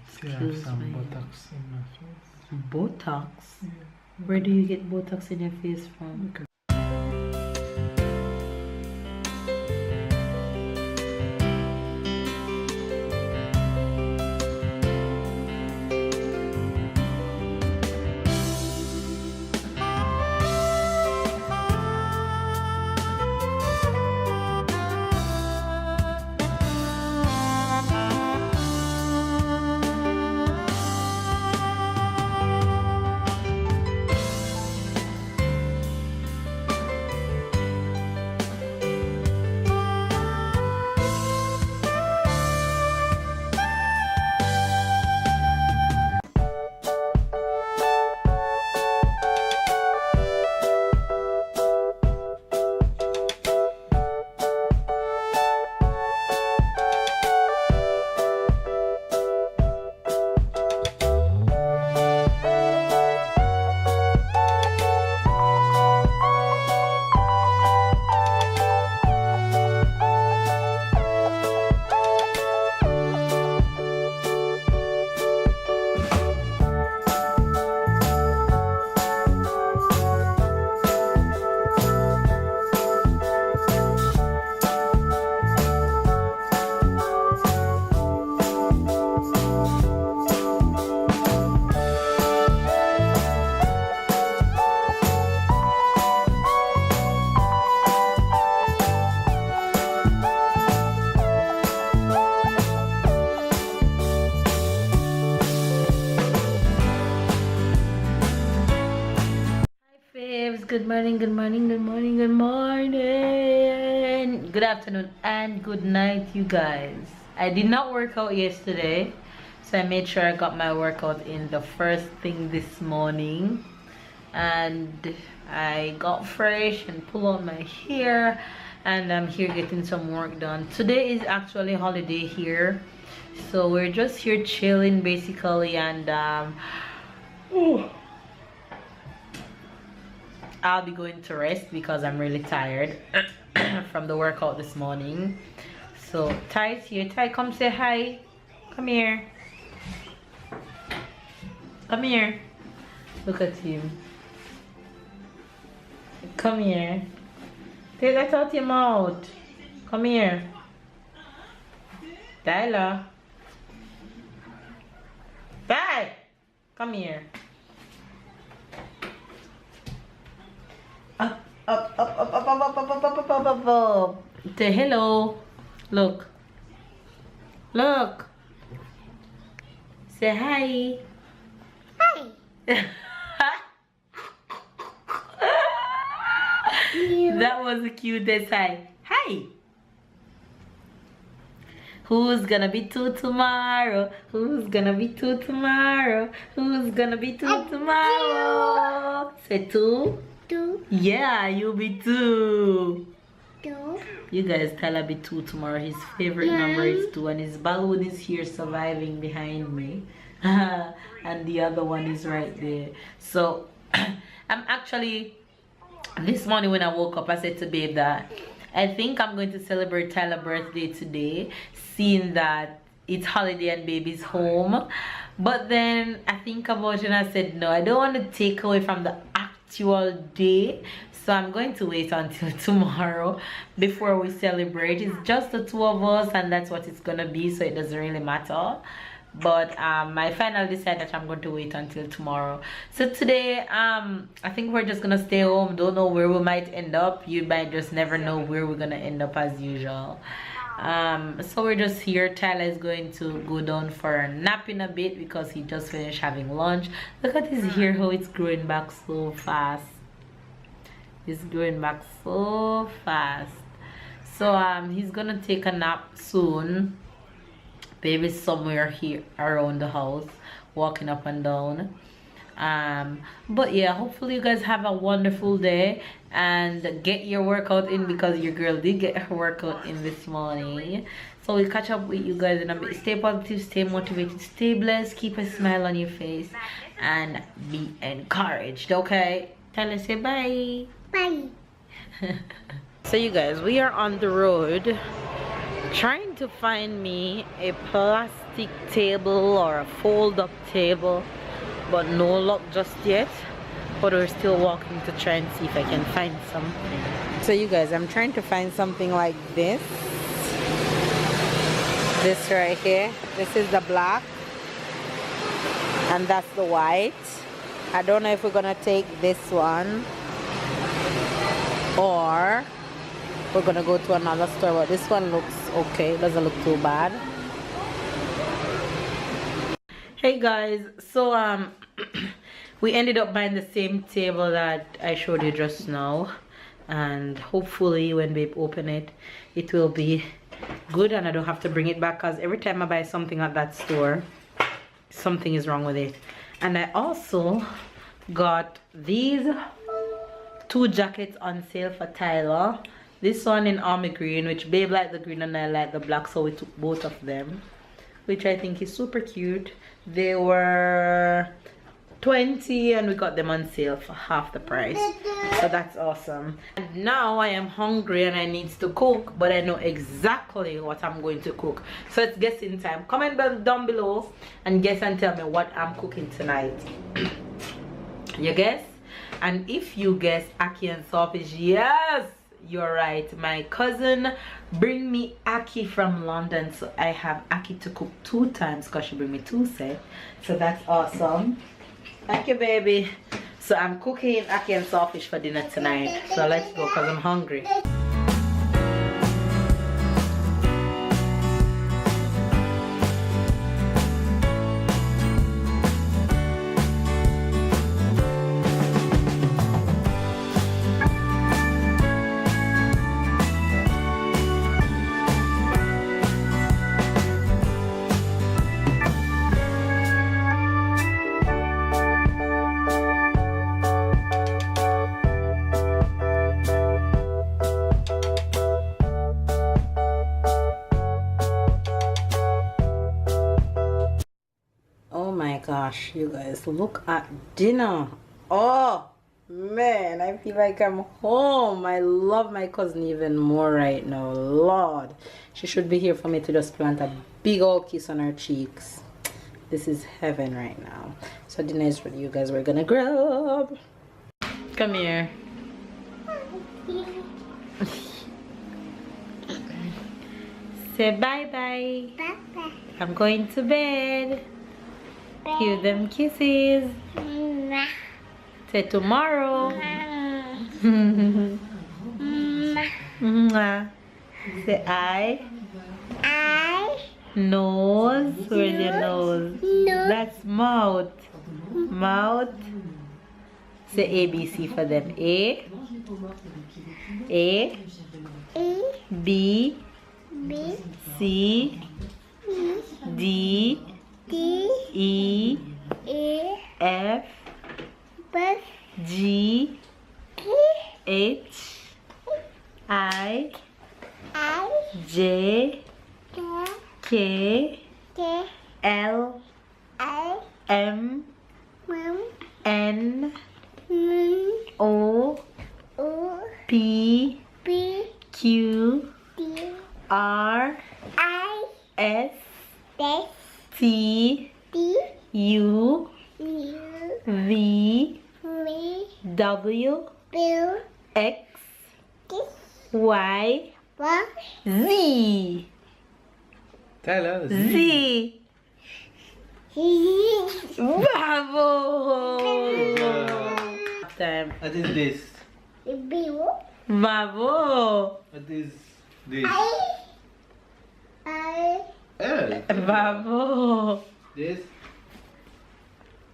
Excuse me. Botox in my face. Botox? Yeah. Where do you get Botox in your face from? Okay. Good morning, good morning, good morning, good morning, good afternoon, and good night, you guys. I did not work out yesterday, so I made sure I got my workout in the first thing this morning, and I got fresh and pulled out my hair, and I'm here getting some work done. Today is actually holiday here, so we're just here chilling basically, and I'll be going to rest because I'm really tired from the workout this morning. So Ty's here. Ty, come say hi. Come here. Come here. Look at him. Come here. Take that out your mouth. Come here. Tyler. Ty, come here. Up, up, up, up, up, up, up, up, up, up, up, up, up. Say hello. Look. Look. Say hi. Hi. That was the cutest hi. Hi. Who's gonna be two tomorrow? Who's gonna be two tomorrow? Who's gonna be two tomorrow? Say two. Two. Yeah, you'll be two. Two. You guys, Tyler be two tomorrow. His favorite number is two, and his balloon is here surviving behind me. And the other one is right there. So I'm actually, this morning when I woke up, I said to babe that I think I'm going to celebrate Tyler's birthday today, seeing that it's holiday and baby's home. But then I think about it and I said no, I don't want to take away from the actual day, so I'm going to wait until tomorrow before we celebrate. It's just the two of us, and that's what it's gonna be, so it doesn't really matter. But I finally decided that I'm going to wait until tomorrow. So today I think we're just gonna stay home. Don't know where we might end up. You might just never know where we're gonna end up as usual. So we're just here. Tyler is going to go down for a nap in a bit because he just finished having lunch. Look at his hair, how it's growing back so fast. It's growing back so fast. So he's gonna take a nap soon. Baby's somewhere here around the house walking up and down. But yeah, hopefully you guys have a wonderful day and get your workout in, because your girl did get her workout in this morning. So we'll catch up with you guys in a bit. Stay positive, stay motivated, stay blessed, keep a smile on your face, and be encouraged. Okay, Tyler, say bye. Bye. So you guys, we are on the road trying to find me a plastic table or a fold-up table, but no luck just yet. But we're still walking to try and see if I can find something. So you guys, I'm trying to find something like this. This right here. This is the black and that's the white. I don't know if we're gonna take this one or we're gonna go to another store, but this one looks okay. It doesn't look too bad. Hey guys, so we ended up buying the same table that I showed you just now, and hopefully when we open it, it will be good and I don't have to bring it back, because every time I buy something at that store, something is wrong with it. And I also got these 2 jackets on sale for Tyler. This one in army green, which babe liked the green and I like the black, so we took both of them, which I think is super cute. They were $20 and we got them on sale for half the price, so that's awesome. And now I am hungry and I need to cook, but I know exactly what I'm going to cook, so it's guessing time. Comment down below and guess and tell me what I'm cooking tonight. You guess? And if you guess ackee and saltfish, yes, you're right. My cousin bring me ackee from London, so I have ackee to cook 2 times because she bring me 2 sets, so that's awesome. Thank you, baby. So I'm cooking ackee and saltfish for dinner tonight, so let's go because I'm hungry. Gosh, you guys, look at dinner. Oh man, I feel like I'm home. I love my cousin even more right now. Lord, she should be here for me to just plant a big old kiss on her cheeks. This is heaven right now. So dinner is ready, you guys. We're gonna grub. Come here. Say bye bye. Bye bye. I'm going to bed. Give them kisses. Say tomorrow. Say I. Nose. Where's your nose? That's mouth. Mouth. Say ABC for them. A. B. C. D. E. F. G. H. I. J. K. L. M. N. O. P. Q. R. S. T. U. V. W. X. Y. Z. Tyler, Z. Bravo! Time. What is this? Bravo! What is this? L. Bravo! This.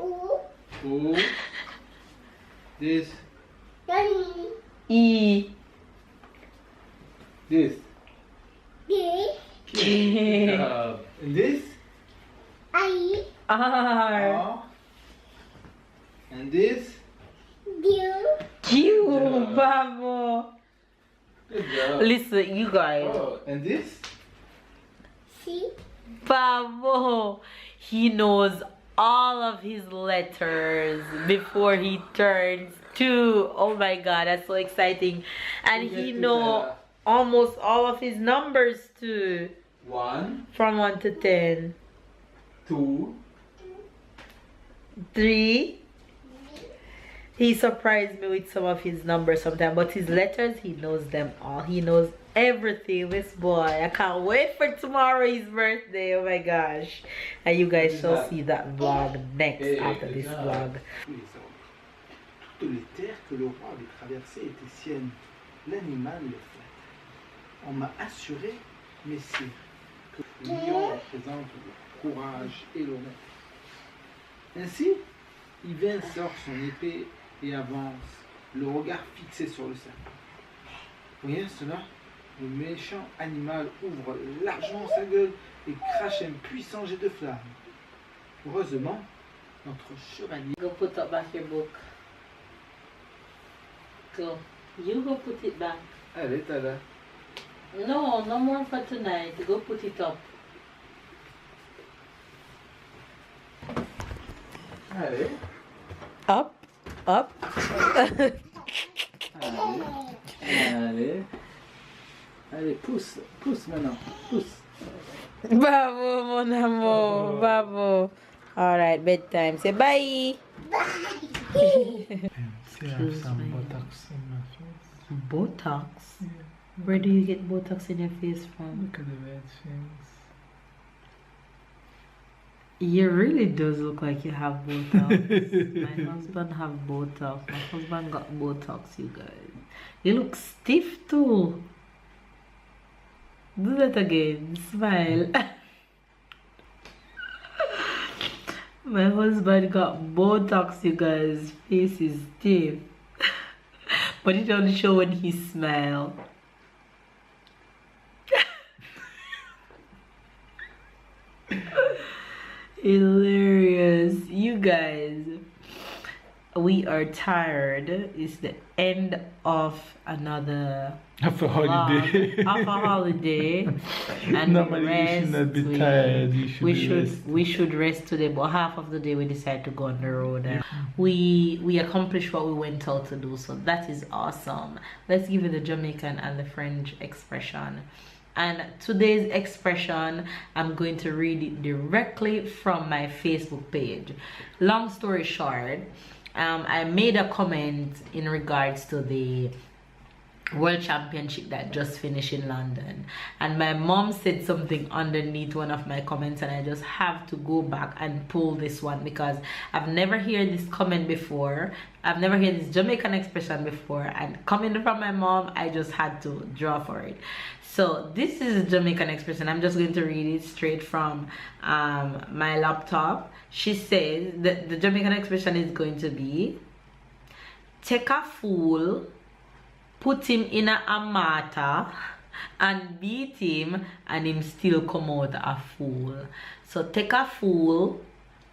O. This. E. This. Good job. And this. R. R. And this. Q. Bravo! Good job. Listen, you guys. Oh, and this. Bravo! He knows all of his letters before he turns 2. Oh my god, that's so exciting. And he know almost all of his numbers too. 1, From 1 to 10. 2, 3. He surprised me with some of his numbers sometimes, but his letters, he knows them all. He knows everything, this boy. I can't wait for tomorrow, his birthday. Oh my gosh. And you guys shall see that vlog next after this vlog. Toutes les terres que le roi avait traversées étaient siennes. L'animal le flatte. On m'a assuré, messieurs, que le lion représente le courage et l'honneur. Ainsi, Yvain sort son épée et avance, le regard fixé sur le serpent. Voyant cela, le méchant animal ouvre largement sa gueule et crache un puissant jet de flamme. Heureusement, notre chevalier... Go put up back your book. Go. You go put it back. Allez, t'as là. No, no more for tonight. Go put it up. Allez. Up. Up. Allez. Allez, pousse. Pousse maintenant. Pousse. Bravo, mon amour. Bravo. Alright, bedtime. Say bye. See, I have some Botox in my face. Botox? Yeah. Where do you get Botox in your face from? Look at the red things. You really does look like you have Botox. My husband have Botox. My husband got Botox, you guys. You look stiff too. Do that again. Smile. My husband got Botox, you guys. Face is stiff. But it only show when he smile. Hilarious. You guys, we are tired. It's the end of another Of a holiday. of a holiday. And Normally you should not be tired. You should we should rest today, but half of the day we decided to go on the road and we accomplished what we went out to do, so that is awesome. Let's give it the Jamaican and the French expression. And today's expression, I'm going to read it directly from my Facebook page. Long story short, I made a comment in regards to the World Championship that just finished in London, and my mom said something underneath one of my comments, and I just have to go back and pull this one because I've never heard this comment before. I've never heard this Jamaican expression before, and coming from my mom, I just had to draw for it. So this is a Jamaican expression. I'm just going to read it straight from my laptop. She says that the Jamaican expression is going to be, take a fool, put him in a amata, and beat him, and him still come out a fool. So take a fool,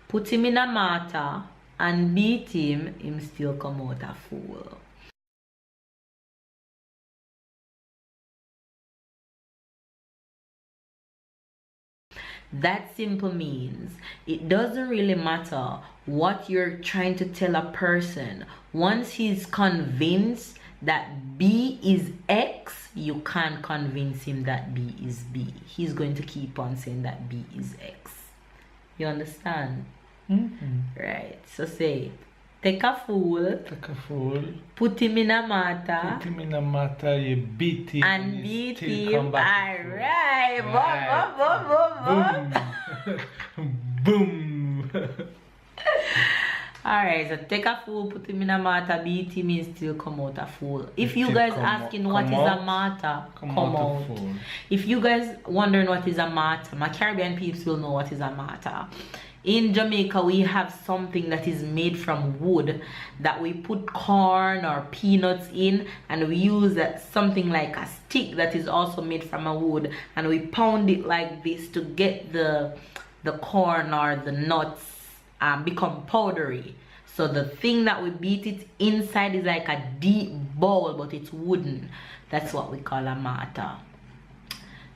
put him in a mata, and beat him still come out a fool. That simple means it doesn't really matter what you're trying to tell a person. Once he's convinced that B is X, you can't convince him that B is B. He's going to keep on saying that B is X. You understand? Right. So say, take a fool. Take a fool. Put him in a mata. Put him in a matter, you beat him. And beat still him. come back to Alright. Boom. Boom. Alright, so take a fool, put him in a mata, beat him, and still come out a fool. If you guys asking what is a mata, come out. If you guys wondering what is a mata, my Caribbean peeps will know what is a mata. In Jamaica, we have something that is made from wood that we put corn or peanuts in, and we use something like a stick that is also made from a wood, and we pound it like this to get the corn or the nuts become powdery. So the thing that we beat it inside is like a deep bowl, but it's wooden. That's what we call a mata.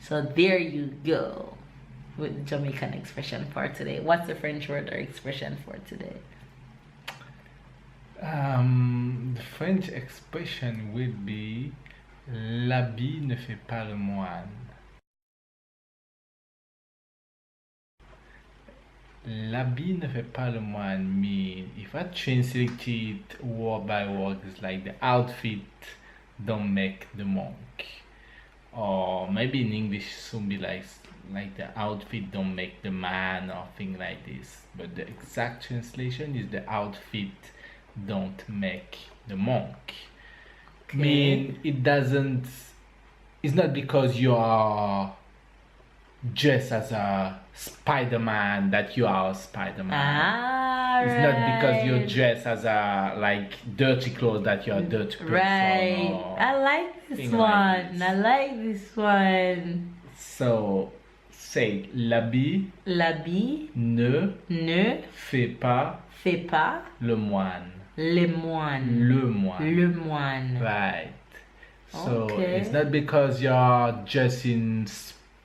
So there you go with the Jamaican expression for today. What's the French word or expression for today? The French expression would be L'habit ne fait pas le moine. L'habit ne fait pas le moine mean, if I translate it word by word, it's like the outfit don't make the monk. Or maybe in English it should be like the outfit don't make the man or thing like this. But the exact translation is the outfit don't make the monk. Okay. Mean it doesn't, it's not because you are dressed as a Spider-Man that you are a Spider-Man. It's not because you're dressed as a like dirty clothes that you're a dirty person. Right. I like this one. Like this. I like this one. So say l'habit ne fait pas le moine. Le moine. Le moine. Le moine. Right. So Okay. it's not because you're dressed in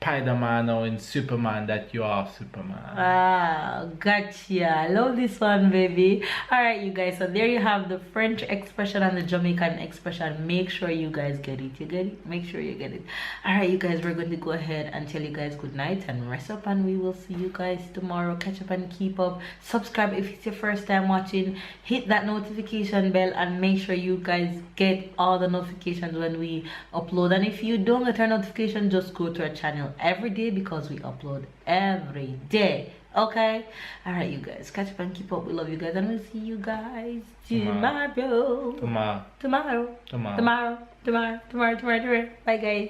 Spider-Man or in Superman that you are Superman. Ah, gotcha. I love this one, baby. All right, you guys, so there you have the French expression and the Jamaican expression. Make sure you guys get it. You get it? Make sure you get it. All right, you guys, we're going to go ahead and tell you guys good night and rest up, and we will see you guys tomorrow. Catch up and keep up. Subscribe if it's your first time watching. Hit that notification bell and make sure you guys get all the notifications when we upload. And if you don't get our notification, just go to our channel every day because we upload every day. Okay, all right, you guys, catch up and keep up. We love you guys, and we'll see you guys tomorrow. Tomorrow. Bye, guys.